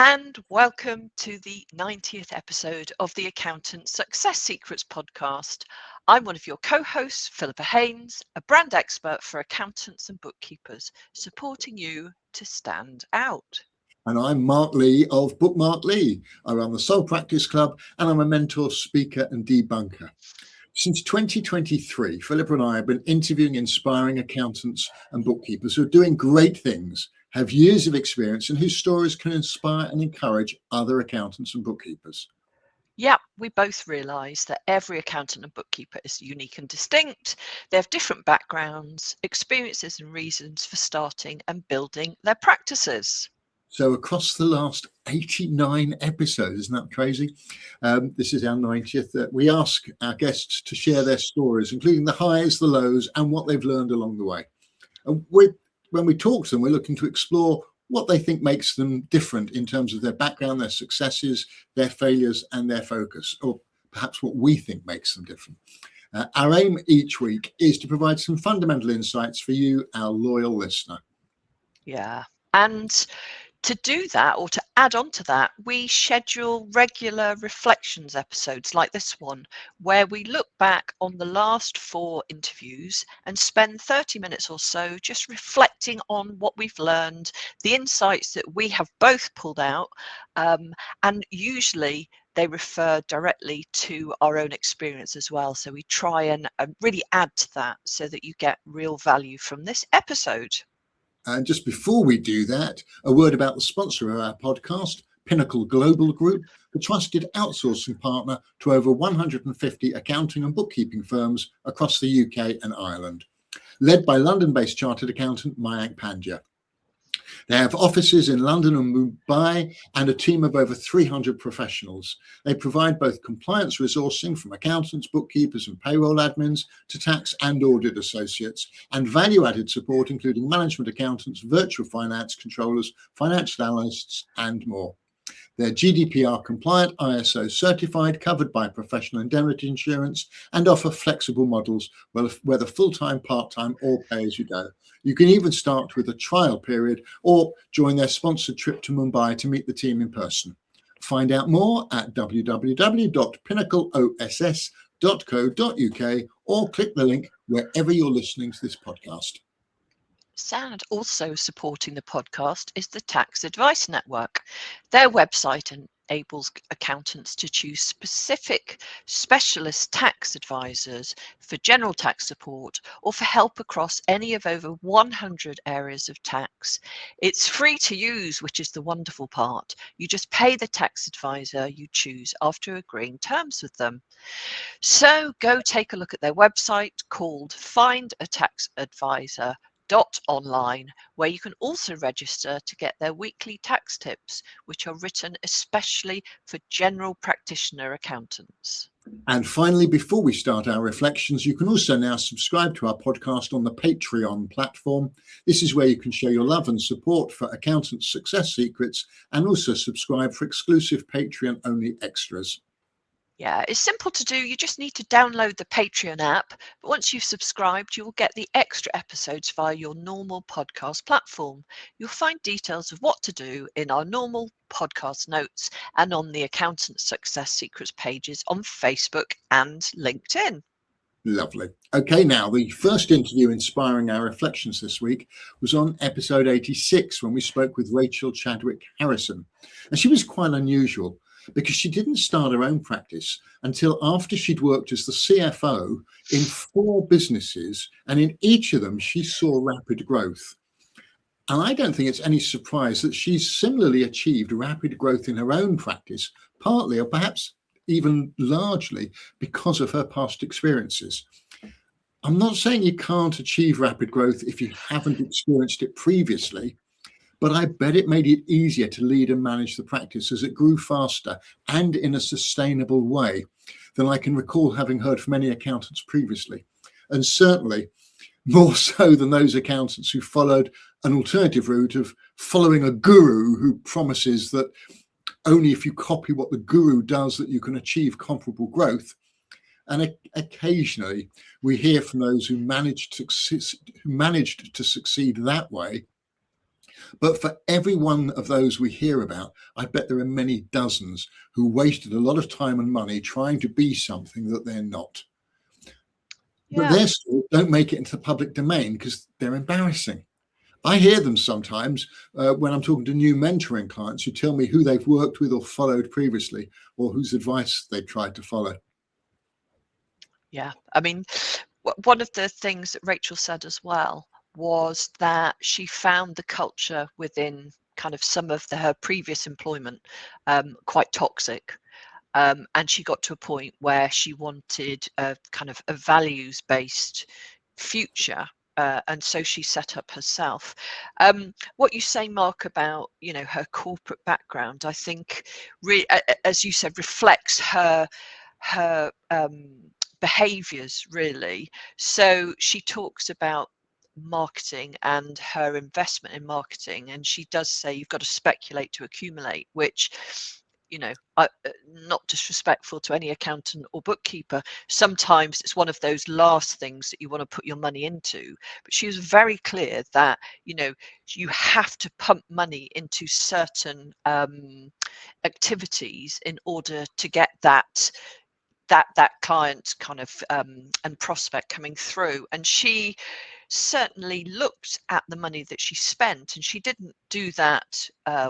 and welcome to the 90th episode of the Accountant Success Secrets podcast. I'm one of your co-hosts, Philippa Haynes, a brand expert for accountants and bookkeepers, supporting you to stand out. And I'm Mark Lee of Bookmark Lee. I run the Soul Practice Club and I'm a mentor, speaker and debunker. Since 2023, Philippa and I have been interviewing inspiring accountants and bookkeepers who are doing great things, have years of experience, and whose stories can inspire and encourage other accountants and bookkeepers. Yeah, we both realise that every accountant and bookkeeper is unique and distinct. They have different backgrounds, experiences and reasons for starting and building their practices. So across the last 89 episodes, isn't that crazy? This is our 90th. We ask our guests to share their stories, including the highs, the lows, and what they've learned along the way. And when we talk to them, we're looking to explore what they think makes them different in terms of their background, their successes, their failures, and their focus, or perhaps what we think makes them different. Our aim each week is to provide some fundamental insights for you, our loyal listener. Yeah, and to do that, or to add on to that, we schedule regular reflections episodes like this one, where we look back on the last 4 interviews and spend 30 minutes or so just reflecting on what we've learned, the insights that we have both pulled out, and usually they refer directly to our own experience as well. So we try and really add to that so that you get real value from this episode. And just before we do that, a word about the sponsor of our podcast, Pinnacle Global Group, the trusted outsourcing partner to over 150 accounting and bookkeeping firms across the UK and Ireland, led by London-based chartered accountant Mayank Pandya. They have offices in London and Mumbai and a team of over 300 professionals. They provide both compliance resourcing from accountants, bookkeepers and payroll admins to tax and audit associates, and value-added support including management accountants, virtual finance controllers, financial analysts and more. They're GDPR compliant, ISO certified, covered by professional indemnity insurance, and offer flexible models, whether full-time, part-time, or pay-as-you-go. You can even start with a trial period or join their sponsored trip to Mumbai to meet the team in person. Find out more at www.pinnacleoss.co.uk or click the link wherever you're listening to this podcast. And also supporting the podcast is the Tax Advice Network. Their website enables accountants to choose specific specialist tax advisors for general tax support or for help across any of over 100 areas of tax. It's free to use, which is the wonderful part. You just pay the tax advisor you choose after agreeing terms with them. So go take a look at their website called Find a Tax Advisor .online, where you can also register to get their weekly tax tips, which are written especially for general practitioner accountants. And finally, before we start our reflections, you can also now subscribe to our podcast on the Patreon platform. This is where you can show your love and support for Accountant Success Secrets and also subscribe for exclusive Patreon-only extras. Yeah, it's simple to do. You just need to download the Patreon app. But once you've subscribed, you will get the extra episodes via your normal podcast platform. You'll find details of what to do in our normal podcast notes and on the Accountant Success Secrets pages on Facebook and LinkedIn. Lovely. Okay, now the first interview inspiring our reflections this week was on episode 86 when we spoke with Rachel Chadwick Harrison. And she was quite unusual because she didn't start her own practice until after she'd worked as the CFO in 4 businesses, and in each of them she saw rapid growth. And I don't think it's any surprise that she's similarly achieved rapid growth in her own practice, partly or perhaps even largely because of her past experiences. I'm not saying you can't achieve rapid growth if you haven't experienced it previously, but I bet it made it easier to lead and manage the practice as it grew faster and in a sustainable way than I can recall having heard from any accountants previously. And certainly more so than those accountants who followed an alternative route of following a guru who promises that only if you copy what the guru does that you can achieve comparable growth. And occasionally we hear from those who managed to succeed that way But for every one of those we hear about, I bet there are many dozens who wasted a lot of time and money trying to be something that they're not. But Yeah. their stories don't make it into the public domain because they're embarrassing. I hear them sometimes when I'm talking to new mentoring clients who tell me who they've worked with or followed previously, or whose advice they've tried to follow. Yeah. I mean, one of the things that Rachel said as well was that she found the culture within kind of some of her previous employment quite toxic. And she got to a point where she wanted a kind of a values-based future. And so she set up herself. What you say, Mark, about her corporate background, I think, as you said, reflects her behaviors really. So she talks about marketing and her investment in marketing, and she does say you've got to speculate to accumulate, which not disrespectful to any accountant or bookkeeper, sometimes it's one of those last things that you want to put your money into. But she was very clear that you have to pump money into certain activities in order to get that client kind of and prospect coming through. And she certainly looked at the money that she spent, and she didn't do that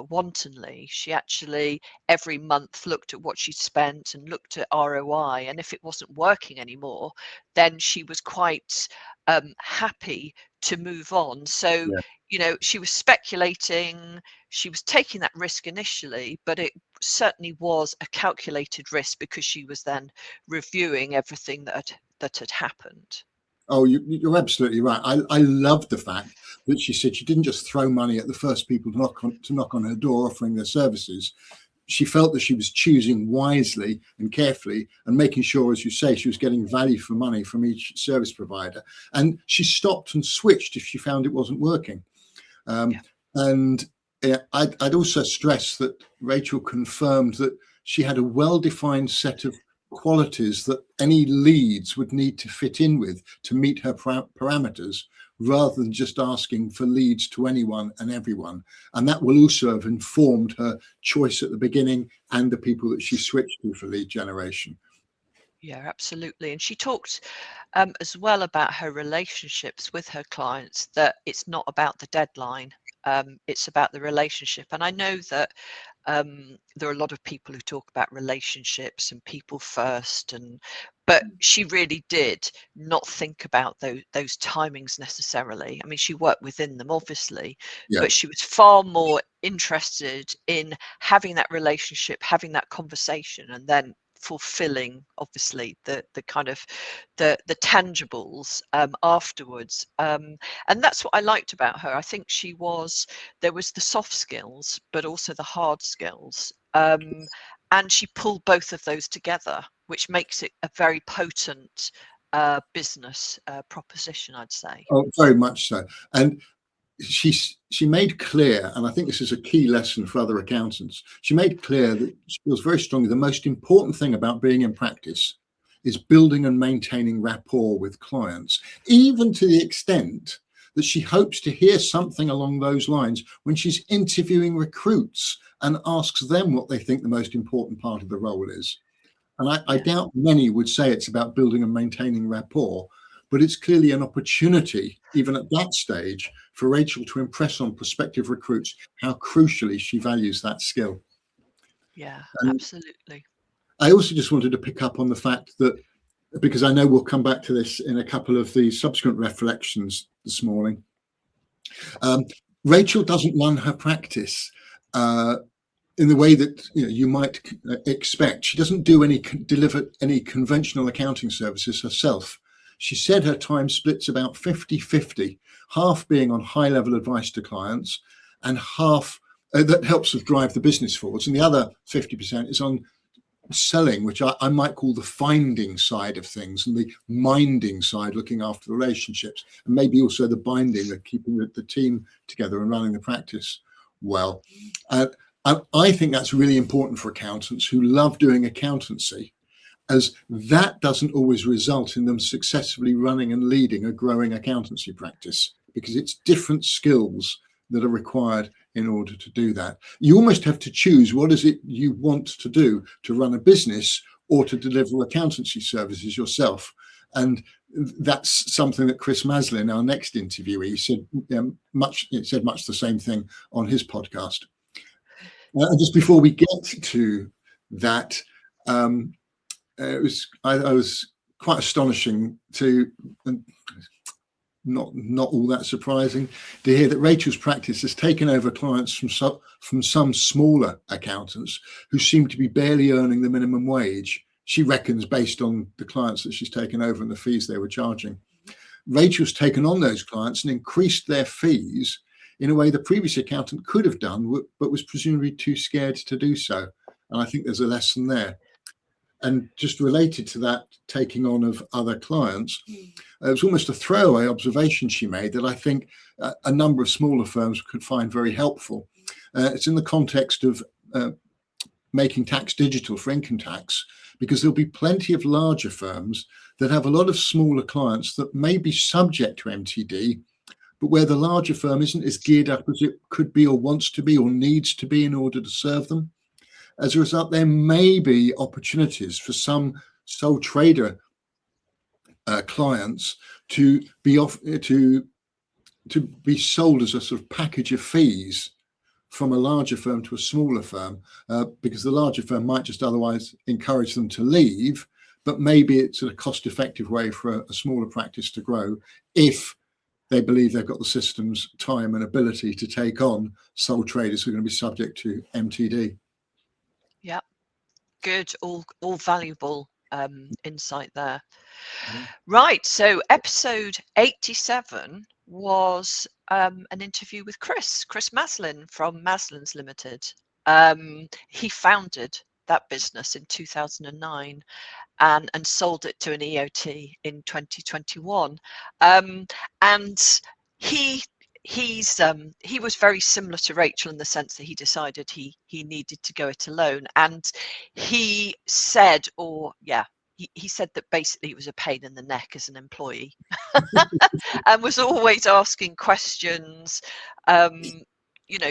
wantonly. She actually every month looked at what she spent and looked at ROI, and if it wasn't working anymore, then she was quite happy to move on. So she was speculating, she was taking that risk initially, but it certainly was a calculated risk because she was then reviewing everything that had happened. Oh, you're absolutely right. I love the fact that she said she didn't just throw money at the first people to knock on her door offering their services. She felt that she was choosing wisely and carefully and making sure, as you say, she was getting value for money from each service provider. And she stopped and switched if she found it wasn't working. And I'd also stress that Rachel confirmed that she had a well-defined set of qualities that any leads would need to fit in with to meet her parameters, rather than just asking for leads to anyone and everyone. And that will also have informed her choice at the beginning and the people that she switched to for lead generation. Yeah, absolutely. And she talked as well about her relationships with her clients, that it's not about the deadline. It's about the relationship. And I know that there are a lot of people who talk about relationships and people first, but she really did not think about those timings necessarily. I mean, she worked within them obviously, but she was far more interested in having that relationship, having that conversation, and then fulfilling obviously the kind of the tangibles afterwards. And that's what I liked about her. I think there was the soft skills but also the hard skills, and she pulled both of those together, which makes it a very potent business proposition, I'd say. Oh, very much so. And she made clear, and I think this is a key lesson for other accountants, she made clear that she feels very strongly the most important thing about being in practice is building and maintaining rapport with clients, even to the extent that she hopes to hear something along those lines when she's interviewing recruits and asks them what they think the most important part of the role is. And I doubt many would say it's about building and maintaining rapport, but it's clearly an opportunity, even at that stage, for Rachel to impress on prospective recruits how crucially she values that skill. Yeah, And absolutely. I also just wanted to pick up on the fact that, because I know we'll come back to this in a couple of the subsequent reflections this morning, Rachel doesn't run her practice in the way that you might expect. She doesn't deliver any conventional accounting services herself. She said her time splits about 50-50, half being on high-level advice to clients and half that helps us drive the business forwards. And the other 50% is on selling, which I might call the finding side of things, and the minding side, looking after the relationships, and maybe also the binding, the keeping the team together and running the practice well. And I think that's really important for accountants who love doing accountancy, as that doesn't always result in them successfully running and leading a growing accountancy practice, because it's different skills that are required in order to do that. You almost have to choose what is it you want to do, to run a business or to deliver accountancy services yourself. And that's something that Chris Maslin, our next interviewee, said much the same thing on his podcast. And just before we get to that, I was quite astonishing to, not all that surprising, to hear that Rachel's practice has taken over clients from some smaller accountants who seem to be barely earning the minimum wage. She reckons, based on the clients that she's taken over and the fees they were charging. Rachel's taken on those clients and increased their fees in a way the previous accountant could have done, but was presumably too scared to do so. And I think there's a lesson there. And just related to that taking on of other clients, it was almost a throwaway observation she made that I think a number of smaller firms could find very helpful. It's in the context of making tax digital for income tax, because there'll be plenty of larger firms that have a lot of smaller clients that may be subject to MTD, but where the larger firm isn't as geared up as it could be or wants to be or needs to be in order to serve them. As a result, there may be opportunities for some sole trader clients to be sold as a sort of package of fees from a larger firm to a smaller firm, because the larger firm might just otherwise encourage them to leave, but maybe it's a cost-effective way for a smaller practice to grow if they believe they've got the systems, time and ability to take on sole traders who are going to be subject to MTD. Yeah, good, all valuable insight there. Right, so episode 87 was an interview with Chris Maslin from Maslin's Limited. He founded that business in 2009 and sold it to an EOT in 2021. And he was very similar to Rachel in the sense that he decided he needed to go it alone. And he said, he said that basically it was a pain in the neck as an employee and was always asking questions,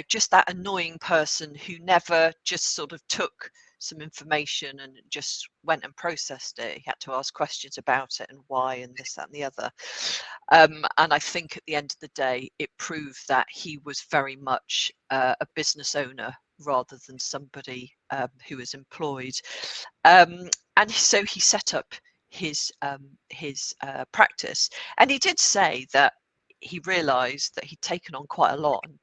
just that annoying person who never just sort of took some information and just went and processed it. He had to ask questions about it and why and this, that and the other. And I think at the end of the day, it proved that he was very much a business owner rather than somebody who was employed. And so he set up his practice, and he did say that he realized that he'd taken on quite a lot and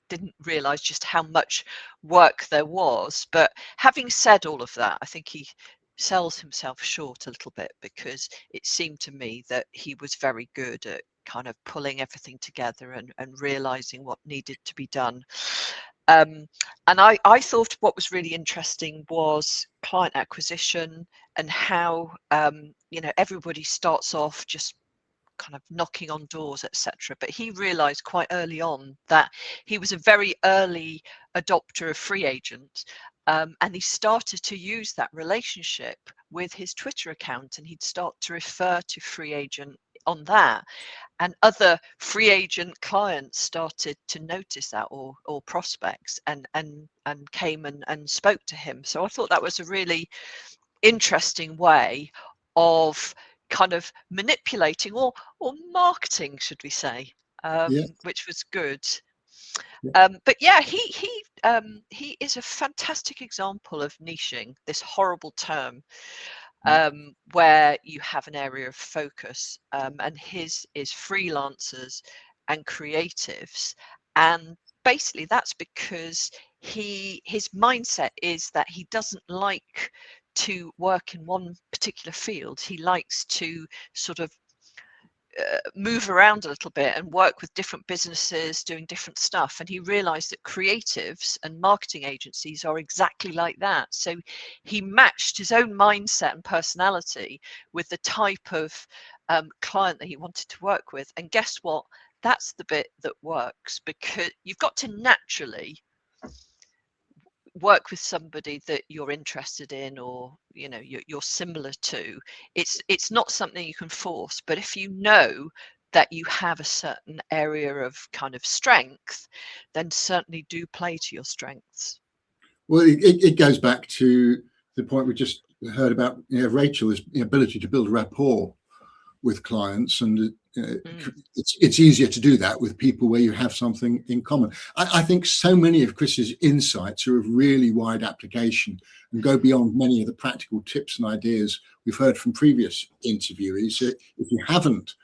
didn't realize just how much work there was. But having said all of that, I think he sells himself short a little bit, because it seemed to me that he was very good at kind of pulling everything together and realizing what needed to be done. And I thought what was really interesting was client acquisition and how everybody starts off just kind of knocking on doors, etc. But he realized quite early on that he was a very early adopter of free agent, and he started to use that relationship with his Twitter account, and he'd start to refer to free agent on that, and other free agent clients started to notice that, or prospects, and came and spoke to him. So I thought that was a really interesting way of kind of manipulating or marketing, should we say, which was good. But yeah, he is a fantastic example of niching, this horrible term, where you have an area of focus, and his is freelancers and creatives. And basically that's because his mindset is that he doesn't like to work in one particular field. He likes to sort of move around a little bit and work with different businesses doing different stuff. And he realized that creatives and marketing agencies are exactly like that. So he matched his own mindset and personality with the type of client that he wanted to work with. And guess what? That's the bit that works, because you've got to naturally work with somebody that you're interested in, or you're similar to. It's not something you can force, but if you know that you have a certain area of kind of strength, then certainly do play to your strengths. Well, it goes back to the point we just heard about, Rachel's ability to build rapport with clients, and it's easier to do that with people where you have something in common. I think so many of Chris's insights are of really wide application and go beyond many of the practical tips and ideas we've heard from previous interviewees. If you haven't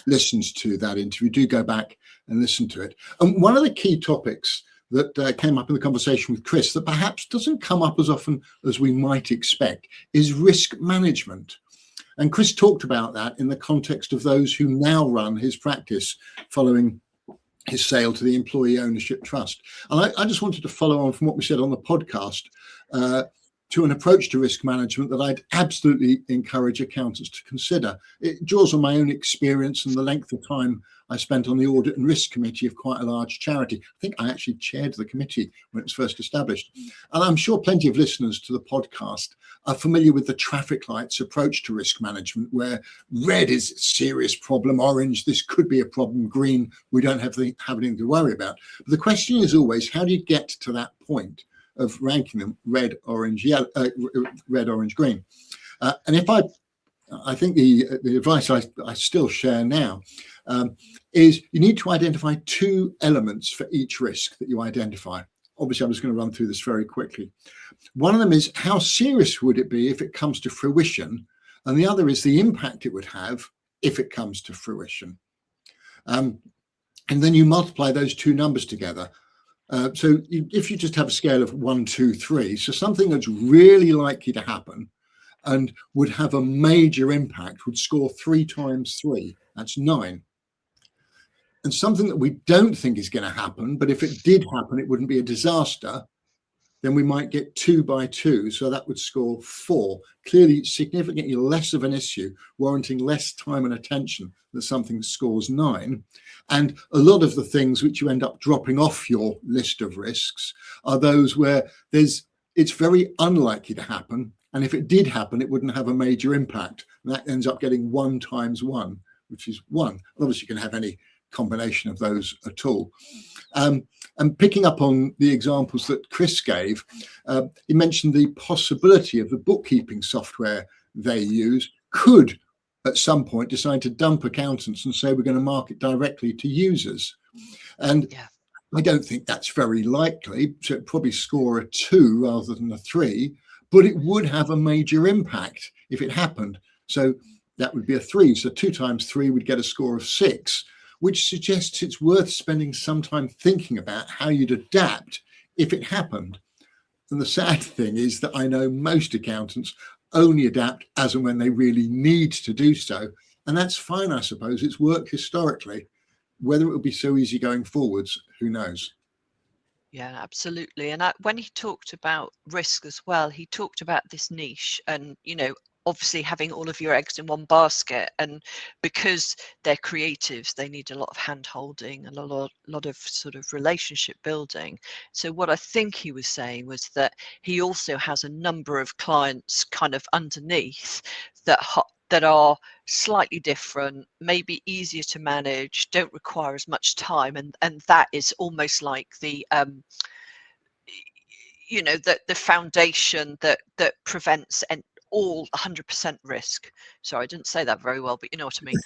listened to that interview, do go back and listen to it. And one of the key topics that came up in the conversation with Chris that perhaps doesn't come up as often as we might expect is risk management. And Chris talked about that in the context of those who now run his practice following his sale to the Employee Ownership Trust. And I just wanted to follow on from what we said on the podcast to an approach to risk management that I'd absolutely encourage accountants to consider. It draws on my own experience and the length of time I spent on the Audit and Risk Committee of quite a large charity. I think I actually chaired the committee when it was first established. And I'm sure plenty of listeners to the podcast are familiar with the traffic lights approach to risk management, where red is a serious problem, orange, this could be a problem, green, we don't have anything to worry about. But the question is always, how do you get to that point of ranking them red, orange, yellow, red, orange, green? And if I think the advice I still share now is you need to identify two elements for each risk that you identify. Obviously, I'm just going to run through this very quickly. One of them is, how serious would it be if it comes to fruition? And the other is the impact it would have if it comes to fruition. And then you multiply those two numbers together. So if you just have a scale of 1, 2, 3, so something that's really likely to happen and would have a major impact would score 3 times 3. That's 9. And something that we don't think is going to happen, but if it did happen, it wouldn't be a disaster, then we might get 2 by 2. So that would score 4. Clearly, significantly less of an issue, warranting less time and attention than something that scores 9. And a lot of the things which you end up dropping off your list of risks are those where it's very unlikely to happen. And if it did happen, it wouldn't have a major impact. And that ends up getting 1 times 1, which is 1. Obviously, you can have any combination of those at all. And picking up on the examples that Chris gave, he mentioned the possibility of the bookkeeping software they use could at some point decide to dump accountants and say we're going to market directly to users. And I don't think that's very likely, so it'd probably score a 2 rather than a 3, but it would have a major impact if it happened. So that would be a 3. So 2 times 3 would get a score of 6, which suggests it's worth spending some time thinking about how you'd adapt if it happened. And the sad thing is that I know most accountants only adapt as and when they really need to do so. And that's fine, I suppose. It's worked historically. Whether it will be so easy going forwards, who knows? Yeah, absolutely. And when he talked about risk as well, he talked about this niche and, obviously having all of your eggs in one basket, and because they're creatives, they need a lot of hand holding and a lot of sort of relationship building. So what I think he was saying was that he also has a number of clients kind of underneath that are slightly different, maybe easier to manage, don't require as much time, and that is almost like the the foundation that prevents all 100% risk. Sorry, I didn't say that very well, but you know what I mean.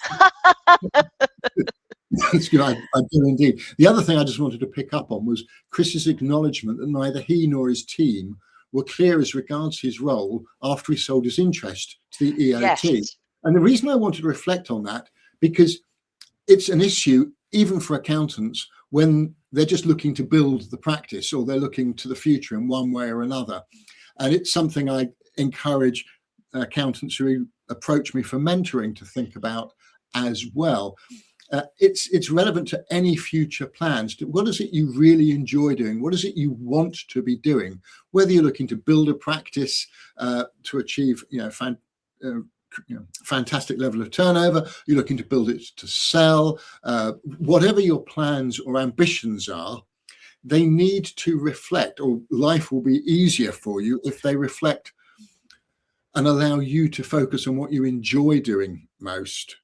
That's good. I do indeed. The other thing I just wanted to pick up on was Chris's acknowledgement that neither he nor his team were clear as regards his role after he sold his interest to the EOT. Yes. And the reason I wanted to reflect on that, because it's an issue even for accountants when they're just looking to build the practice or they're looking to the future in one way or another. And it's something I encourage accountants who approach me for mentoring to think about as well. It's relevant to any future plans. What is it you really enjoy doing? What is it you want to be doing? Whether you're looking to build a practice to achieve fantastic level of turnover, you're looking to build it to sell, whatever your plans or ambitions are, they need to reflect, or life will be easier for you if they reflect and allow you to focus on what you enjoy doing most.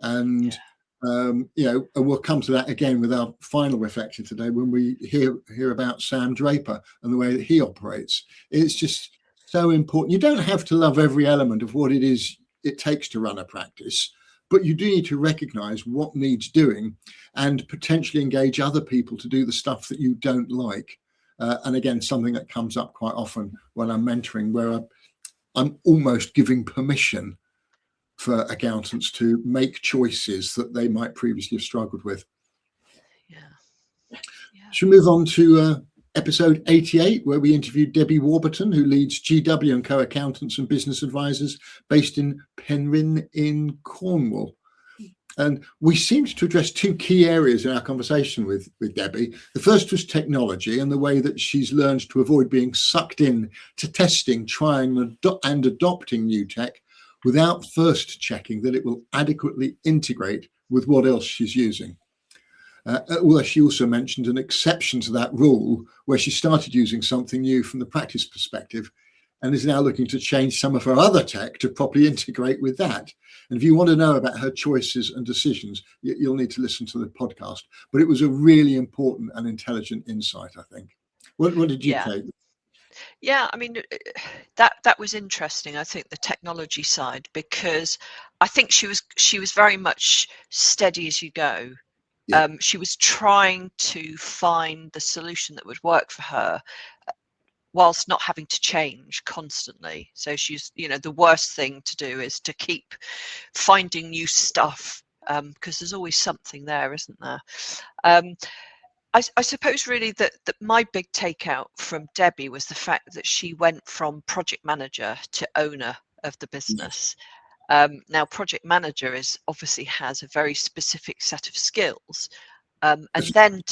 And And we'll come to that again with our final reflection today when we hear about Sam Draper and the way that he operates. It's just so important. You don't have to love every element of what it takes to run a practice, but you do need to recognize what needs doing and potentially engage other people to do the stuff that you don't like. And again, something that comes up quite often when I'm mentoring, where I'm almost giving permission for accountants to make choices that they might previously have struggled with. Yeah. Should we move on to episode 88, where we interviewed Debbie Warburton, who leads GW & Co Accountants and Business Advisors based in Penryn in Cornwall. And we seemed to address two key areas in our conversation with Debbie. The first was technology and the way that she's learned to avoid being sucked in to testing, trying and adopting new tech without first checking that it will adequately integrate with what else she's using. Although she also mentioned an exception to that rule where she started using something new from the practice perspective and is now looking to change some of her other tech to properly integrate with that. And if you want to know about her choices and decisions, you'll need to listen to the podcast. But it was a really important and intelligent insight, I think. What did you take? Yeah, I mean, that was interesting. I think the technology side, because I think she was very much steady as you go. Yeah. She was trying to find the solution that would work for her, whilst not having to change constantly. So she's, the worst thing to do is to keep finding new stuff, because there's always something there, isn't there? I suppose really that my big takeout from Debbie was the fact that she went from project manager to owner of the business. Now, project manager obviously has a very specific set of skills, and then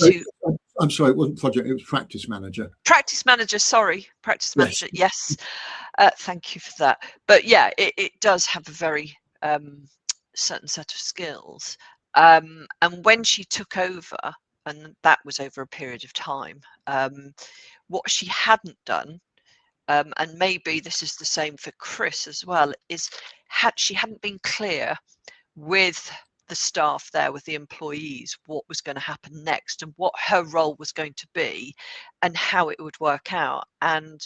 I'm sorry, it wasn't project, it was practice manager. Practice manager, sorry, practice manager. Yes, thank you for that. But yeah, it does have a very certain set of skills, and when she took over, and that was over a period of time, what she hadn't done, and maybe this is the same for Chris as well, is she hadn't been clear with the staff there, with the employees, what was going to happen next and what her role was going to be and how it would work out. And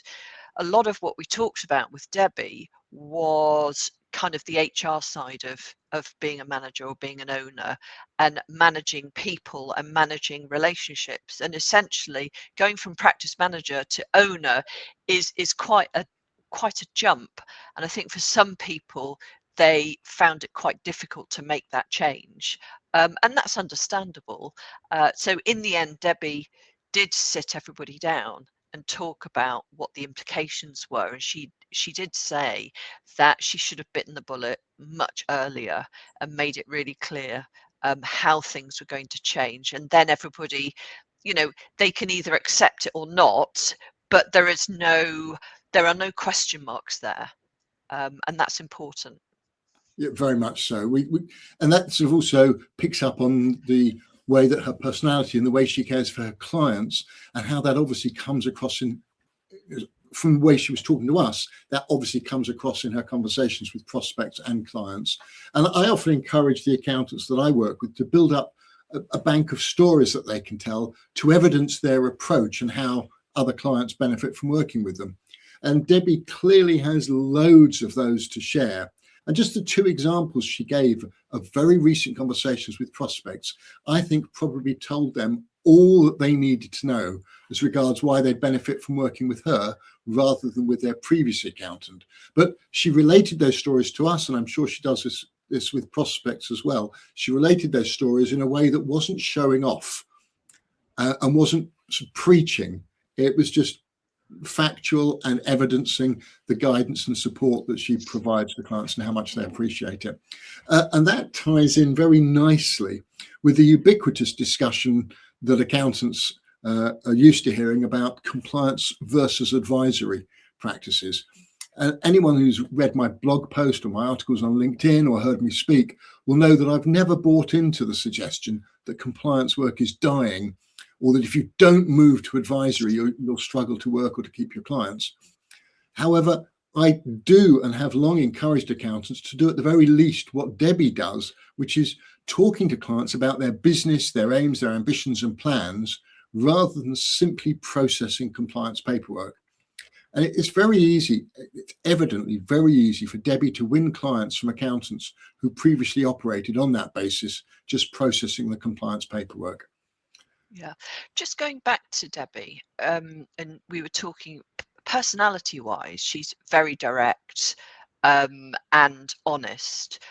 a lot of what we talked about with Debbie was kind of the HR side of being a manager or being an owner, and managing people and managing relationships. And essentially going from practice manager to owner is quite a jump. And I think for some people, they found it quite difficult to make that change. And that's understandable. So in the end, Debbie did sit everybody down and talk about what the implications were. And she did say that she should have bitten the bullet much earlier and made it really clear how things were going to change. And then everybody, they can either accept it or not, but there are no question marks there. And that's important. Yeah, very much so. And that sort of also picks up on the way that her personality and the way she cares for her clients, and how that obviously comes across from the way she was talking to us, that obviously comes across in her conversations with prospects and clients. And I often encourage the accountants that I work with to build up a bank of stories that they can tell to evidence their approach and how other clients benefit from working with them. And Debbie clearly has loads of those to share. And just the two examples she gave of very recent conversations with prospects, I think probably told them all that they needed to know as regards why they'd benefit from working with her rather than with their previous accountant. But she related those stories to us, and I'm sure she does this with prospects as well. She related those stories in a way that wasn't showing off and wasn't preaching. It was just factual and evidencing the guidance and support that she provides to clients and how much they appreciate it. And that ties in very nicely with the ubiquitous discussion that accountants are used to hearing about compliance versus advisory practices. And anyone who's read my blog post or my articles on LinkedIn or heard me speak will know that I've never bought into the suggestion that compliance work is dying, or that if you don't move to advisory, you'll struggle to work or to keep your clients. However, I do and have long encouraged accountants to do at the very least what Debbie does, which is talking to clients about their business, their aims, their ambitions and plans, rather than simply processing compliance paperwork. And it's very easy, it's evidently very easy for Debbie to win clients from accountants who previously operated on that basis, just processing the compliance paperwork. Yeah, just going back to Debbie, and we were talking personality-wise, she's very direct and honest,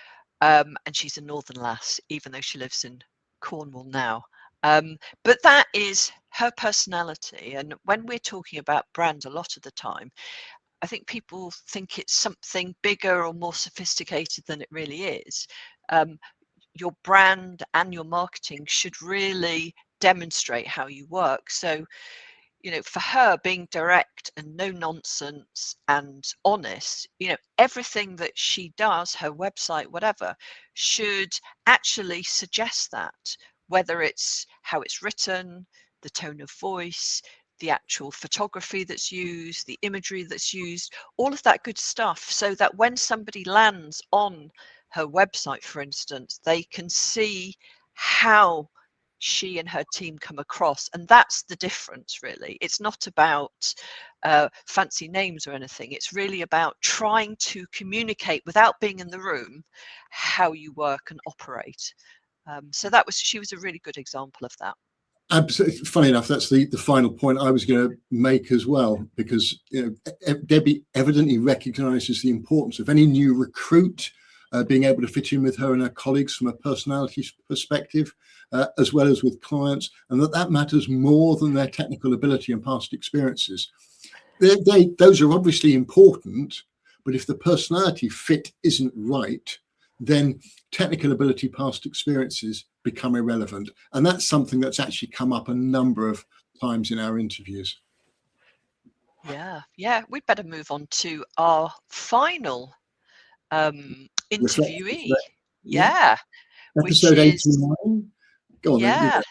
and she's a northern lass, even though she lives in Cornwall now. But that is her personality, and when we're talking about brand a lot of the time, I think people think it's something bigger or more sophisticated than it really is. Your brand and your marketing should really demonstrate how you work. So, for her, being direct and no nonsense and honest, everything that she does, her website, whatever, should actually suggest that, whether it's how it's written, the tone of voice, the actual photography that's used, the imagery that's used, all of that good stuff, so that when somebody lands on her website, for instance, they can see how she and her team come across. And that's the difference, really. It's not about fancy names or anything. It's really about trying to communicate without being in the room how you work and operate. So she was a really good example of that. Absolutely. Funny enough, that's the final point I was going to make as well, because Debbie evidently recognises the importance of any new recruit being able to fit in with her and her colleagues from a personality perspective, as well as with clients, and that matters more than their technical ability and past experiences. Those are obviously important, but if the personality fit isn't right, then technical ability, past experiences become irrelevant. And that's something that's actually come up a number of times in our interviews. Yeah, we'd better move on to our final interviewee. Yeah. Episode 89. Go on then. Yeah.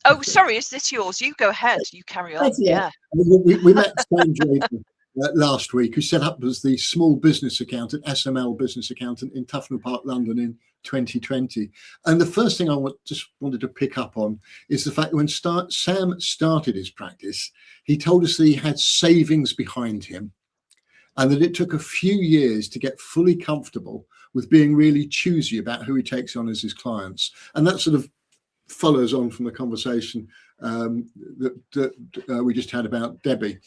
Oh, sorry, is this yours? You go ahead. You carry on. Yeah. We met Sam Drayton last week, who set up as the small business accountant, SML business accountant in Tufnell Park, London in 2020. And the first thing I just wanted to pick up on is the fact that when Sam started his practice, he told us that he had savings behind him and that it took a few years to get fully comfortable with being really choosy about who he takes on as his clients. And that sort of follows on from the conversation that we just had about Debbie.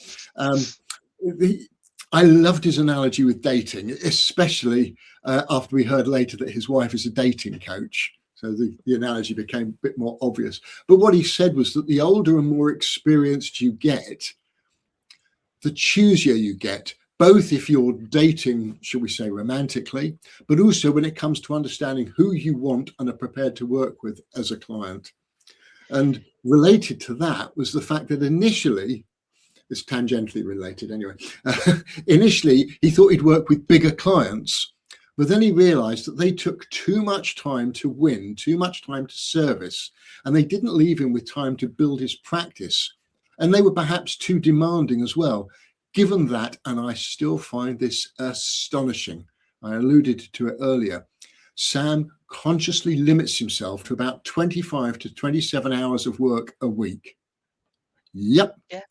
I loved his analogy with dating, especially after we heard later that his wife is a dating coach. So the analogy became a bit more obvious. But what he said was that the older and more experienced you get, the choosier you get, both if you're dating, shall we say, romantically, but also when it comes to understanding who you want and are prepared to work with as a client. And related to that was the fact that initially, it's tangentially related anyway, initially he thought he'd work with bigger clients, but then he realized that they took too much time to win, too much time to service, and they didn't leave him with time to build his practice. And they were perhaps too demanding as well. Given that, and I still find this astonishing, I alluded to it earlier, Sam consciously limits himself to about 25 to 27 hours of work a week. Yep. Yeah.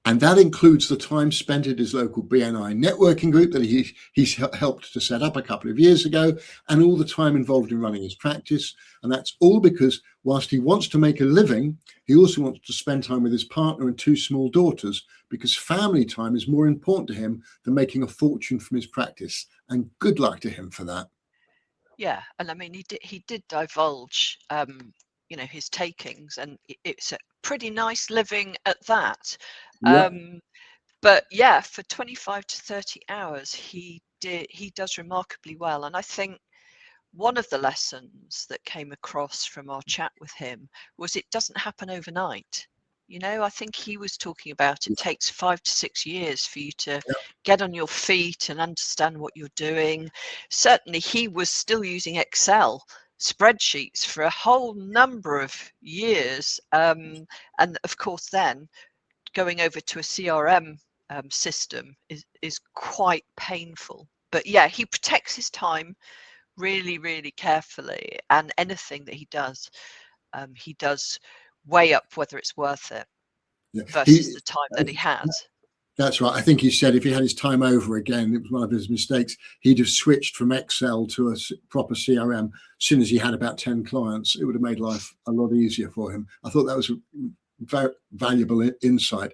And that includes the time spent at his local BNI networking group that he's helped to set up a couple of years ago, and all the time involved in running his practice. And that's all because whilst he wants to make a living, he also wants to spend time with his partner and two small daughters, because family time is more important to him than making a fortune from his practice. And good luck to him for that. Yeah, and I mean, he did divulge, his takings, and it's a pretty nice living at that. Yep. But yeah, for 25 to 30 hours, he does remarkably well. And I think one of the lessons that came across from our chat with him was it doesn't happen overnight. I think he was talking about it takes 5 to 6 years for you to get on your feet and understand what you're doing. Certainly, he was still using Excel spreadsheets for a whole number of years. And of course, then going over to a CRM system is quite painful. But yeah, he protects his time really, really carefully, and anything that he does weigh up whether it's worth it Yeah. versus the time that he has. That's right. I think he said if he had his time over again, it was one of his mistakes, he'd have switched from Excel to a proper CRM as soon as he had about 10 clients. It would have made life a lot easier for him. I thought that was a very valuable insight.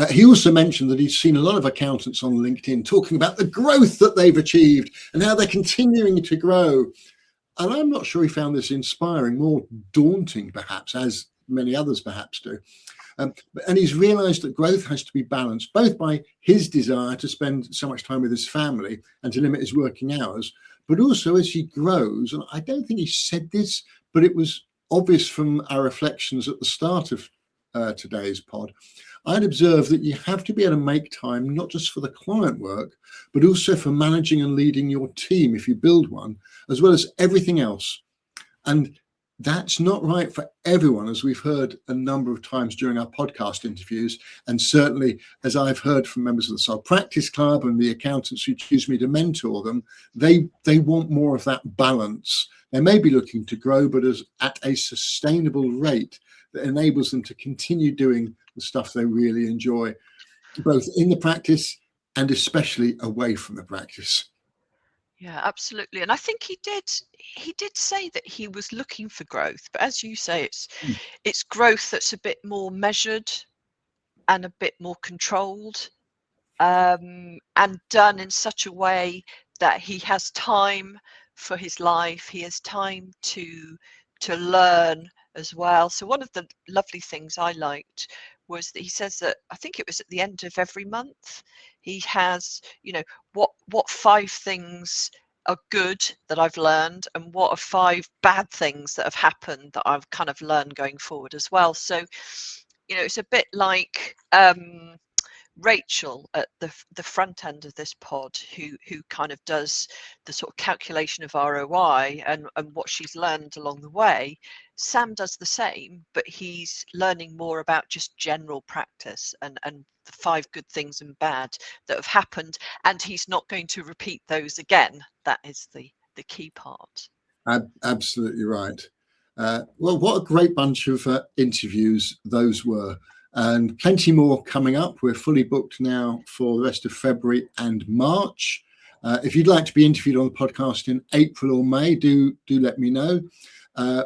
He also mentioned that he's seen a lot of accountants on LinkedIn talking about the growth that they've achieved and how they're continuing to grow. And I'm not sure he found this inspiring, more daunting perhaps, as many others perhaps do. And he's realised that growth has to be balanced, both by his desire to spend so much time with his family and to limit his working hours, but also as he grows. And I don't think he said this, but it was obvious from our reflections at the start of today's pod. I'd observed that you have to be able to make time, not just for the client work, but also for managing and leading your team if you build one, as well as everything else. And that's not right for everyone, as we've heard a number of times during our podcast interviews. And certainly, as I've heard from members of the Sole Practice Club and the accountants who choose me to mentor them, they want more of that balance. They may be looking to grow, but at a sustainable rate that enables them to continue doing the stuff they really enjoy, both in the practice and especially away from the practice. Yeah, absolutely. And I think he did say that he was looking for growth, but as you say, it's growth that's a bit more measured and a bit more controlled, and done in such a way that he has time for his life. He has time to learn as well. So one of the lovely things I liked was that he says that, I think it was at the end of every month, he has, what 5 things are good that I've learned and what are 5 bad things that have happened that I've kind of learned going forward as well. So, it's a bit like Rachel at the front end of this pod, who kind of does the sort of calculation of ROI and what she's learned along the way. Sam does the same, but he's learning more about just general practice and the 5 good things and bad that have happened, and he's not going to repeat those again. That is the key part. Absolutely right. Well, what a great bunch of interviews those were. And plenty more coming up. We're fully booked now for the rest of February and March. If you'd like to be interviewed on the podcast in April or May, do let me know.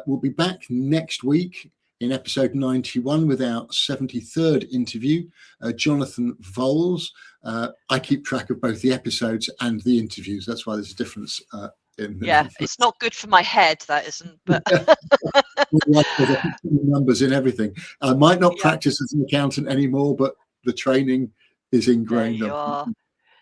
We'll be back next week in episode 91 with our 73rd interview, Jonathan Voles. I keep track of both the episodes and the interviews. That's why there's a difference in the numbers. It's not good for my head, that isn't, but numbers in everything. I might not practice as an accountant anymore, but the training is ingrained. There you are.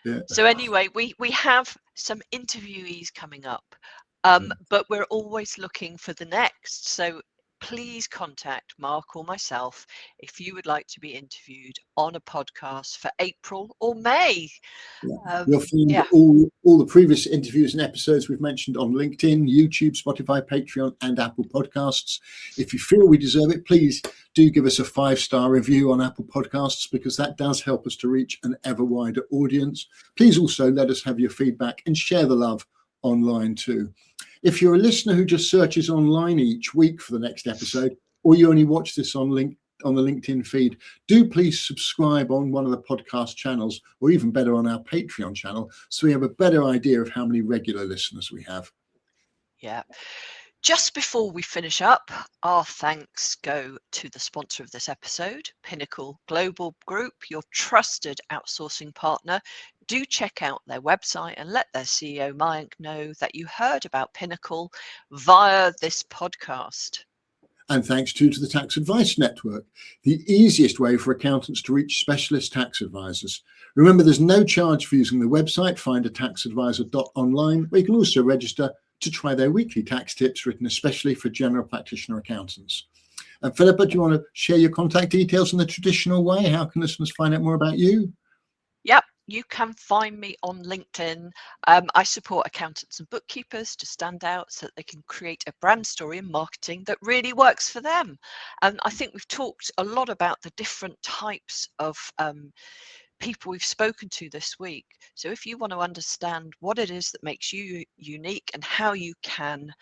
Yeah. So anyway, we have some interviewees coming up, but we're always looking for the next. So please contact Mark or myself if you would like to be interviewed on a podcast for April or May. You'll find all the previous interviews and episodes we've mentioned on LinkedIn, YouTube, Spotify, Patreon, and Apple Podcasts. If you feel we deserve it, please do give us a 5-star review on Apple Podcasts, because that does help us to reach an ever wider audience. Please also let us have your feedback and share the love online too. If you're a listener who just searches online each week for the next episode, or you only watch this on the LinkedIn feed, do please subscribe on one of the podcast channels, or even better on our Patreon channel, so we have a better idea of how many regular listeners we have. Yeah. Just before we finish up, our thanks go to the sponsor of this episode, Pinnacle Global Group, your trusted outsourcing partner. Do check out their website and let their CEO, Mayank, know that you heard about Pinnacle via this podcast. And thanks to the Tax Advice Network, the easiest way for accountants to reach specialist tax advisors. Remember, there's no charge for using the website, findaTaxAdvisor.online, where you can also register to try their weekly tax tips written especially for general practitioner accountants. And Philippa, do you want to share your contact details in the traditional way? How can listeners find out more about you? Yep, you can find me on LinkedIn. I support accountants and bookkeepers to stand out so that they can create a brand story and marketing that really works for them. And I think we've talked a lot about the different types of people we've spoken to this week. So if you want to understand what it is that makes you unique and how you can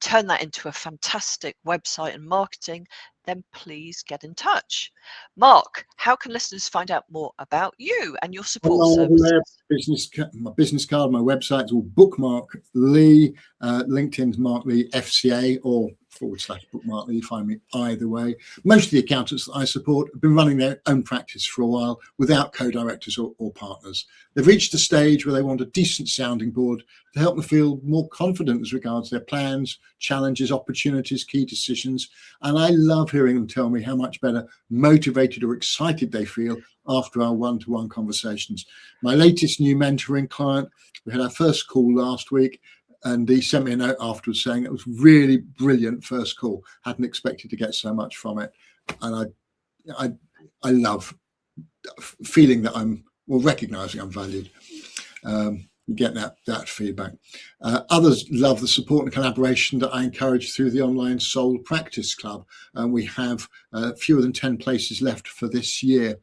turn that into a fantastic website and marketing, then please get in touch. Mark, how can listeners find out more about you and your support services? My business card, my website's all Bookmark Lee, LinkedIn's Mark Lee FCA or /Bookmark Lee. You find me either way. Most of the accountants that I support have been running their own practice for a while without co-directors or partners. They've reached a stage where they want a decent sounding board to help them feel more confident as regards their plans, challenges, opportunities, key decisions. And I love hearing them tell me how much better motivated or excited they feel after our one-to-one conversations. My latest new mentoring client, we had our first call last week, and he sent me a note afterwards saying it was really brilliant first call. Hadn't expected to get so much from it. And I love feeling that recognizing I'm valued. You get that feedback. Others love the support and collaboration that I encourage through the online Soul Practice Club. And we have fewer than 10 places left for this year.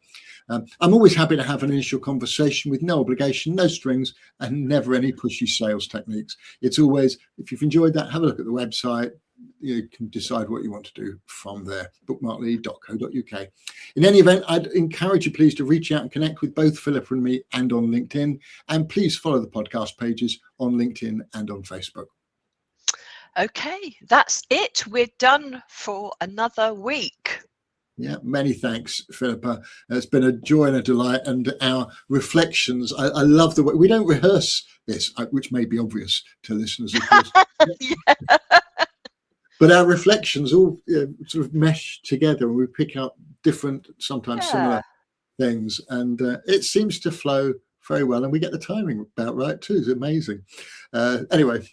I'm always happy to have an initial conversation with no obligation, no strings, and never any pushy sales techniques. It's always, if you've enjoyed that, have a look at the website. You can decide what you want to do from there, bookmarklee.co.uk. In any event, I'd encourage you please to reach out and connect with both Philippa and me and on LinkedIn. And please follow the podcast pages on LinkedIn and on Facebook. Okay, that's it. We're done for another week. Yeah, many thanks, Philippa. It's been a joy and a delight. And our reflections, I love the way we don't rehearse this, which may be obvious to listeners, of course. Yeah. But our reflections all sort of mesh together and we pick up different, sometimes similar things. And it seems to flow very well. And we get the timing about right, too. It's amazing. Anyway,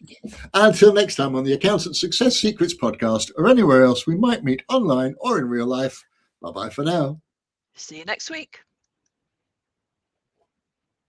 until next time on the Accountant Success Secrets podcast or anywhere else we might meet online or in real life. Bye-bye for now. See you next week.